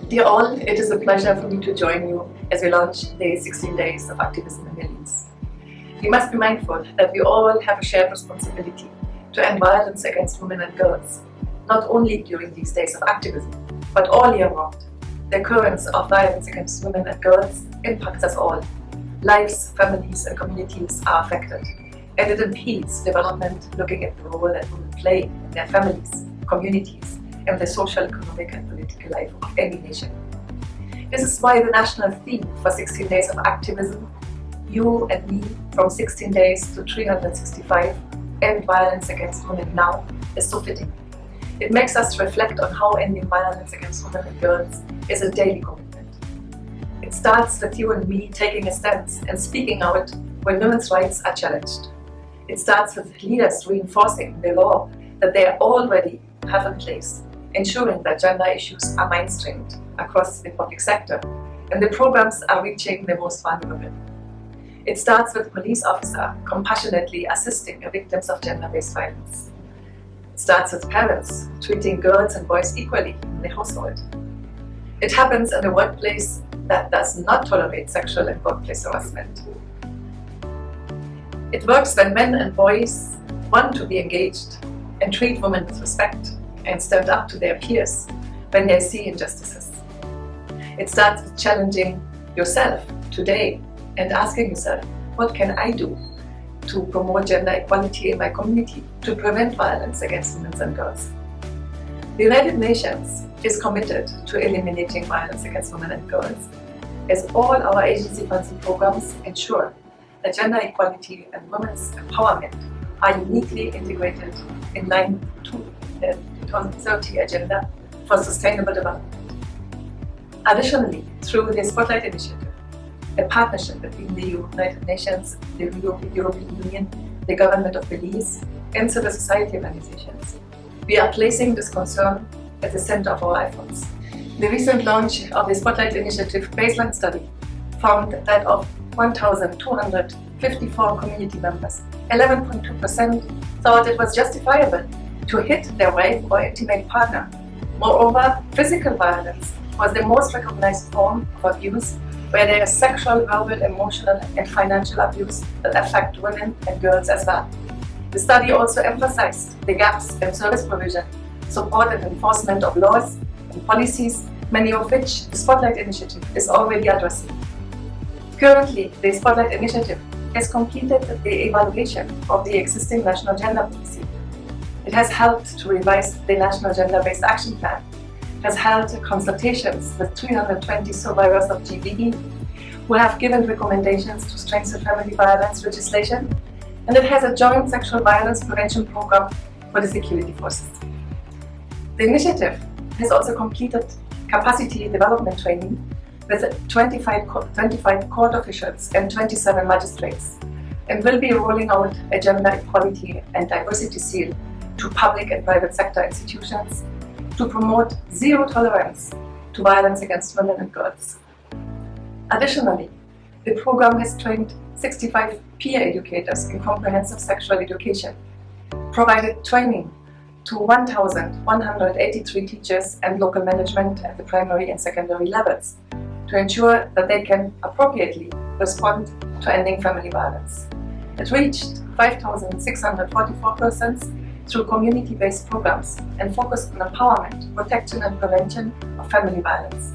Dear all, it is a pleasure for me to join you as we launch the 16 Days of Activism in Belize. We must be mindful that we all have a shared responsibility to end violence against women and girls, not only during these days of activism, but all year round. The occurrence of violence against women and girls impacts us all. Lives, families and communities are affected, and it impedes development looking at the role that women play in their families, communities, and the social, economic and political life of any nation. This is why the national theme for 16 Days of Activism, You and Me from 16 Days to 365, End Violence Against Women Now, is so fitting. It makes us reflect on how ending violence against women and girls is a daily commitment. It starts with you and me taking a stance and speaking out when women's rights are challenged. It starts with leaders reinforcing the law that they already have in place, ensuring that gender issues are mainstreamed across the public sector and the programs are reaching the most vulnerable. It starts with a police officer compassionately assisting the victims of gender-based violence. It starts with parents treating girls and boys equally in the household. It happens in a workplace that does not tolerate sexual and workplace harassment. It works when men and boys want to be engaged and treat women with respect and stand up to their peers when they see injustices. It starts with challenging yourself today and asking yourself, what can I do to promote gender equality in my community, to prevent violence against women and girls? The United Nations is committed to eliminating violence against women and girls, as all our agency-funded programs ensure that gender equality and women's empowerment are uniquely integrated in line to the 2030 Agenda for Sustainable Development. Additionally, through the Spotlight Initiative, a partnership between the United Nations, the European Union, the government of Belize, and civil society organizations, we are placing this concern at the center of our efforts. The recent launch of the Spotlight Initiative baseline study found that of 1,254 community members, 11.2% thought it was justifiable to hit their wife or intimate partner. Moreover, physical violence was the most recognized form of abuse, where there is sexual, verbal, emotional and financial abuse that affect women and girls as well. The study also emphasized the gaps in service provision, support and enforcement of laws and policies, many of which the Spotlight Initiative is already addressing. Currently, the Spotlight Initiative has completed the evaluation of the existing national gender policy. It has helped to revise the National Gender-Based Action Plan, has held consultations with 320 survivors of GBV who have given recommendations to strengthen family violence legislation, and it has a joint sexual violence prevention program for the security forces. The initiative has also completed capacity development training with 25 court officials and 27 magistrates, and will be rolling out a gender equality and diversity seal to public and private sector institutions to promote zero tolerance to violence against women and girls. Additionally, the program has trained 65 peer educators in comprehensive sexual education, provided training to 1,183 teachers and local management at the primary and secondary levels to ensure that they can appropriately respond to ending family violence. It reached 5,644 persons through community-based programs and focused on empowerment, protection and prevention of family violence.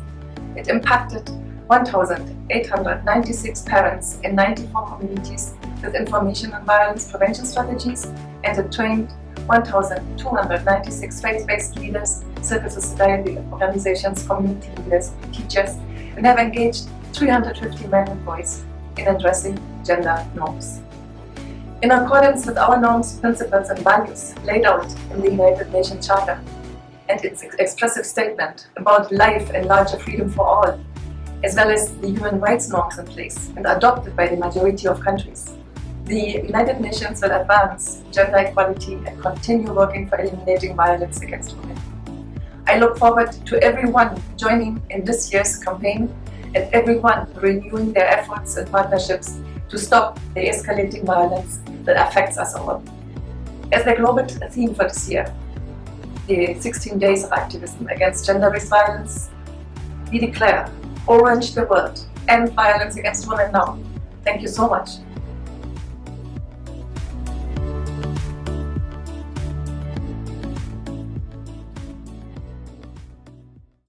It impacted 1,896 parents in 94 communities with information on violence prevention strategies, and it trained 1,296 faith-based leaders, civil society organizations, community leaders, teachers, and have engaged 350 men and boys in addressing gender norms. In accordance with our norms, principles and values laid out in the United Nations Charter and its expressive statement about life and larger freedom for all, as well as the human rights norms in place and adopted by the majority of countries, the United Nations will advance gender equality and continue working for eliminating violence against women. I look forward to everyone joining in this year's campaign and everyone renewing their efforts and partnerships to stop the escalating violence that affects us all. As the global theme for this year, the 16 Days of Activism against gender-based violence, we declare Orange the world, end violence against women now. Thank you so much.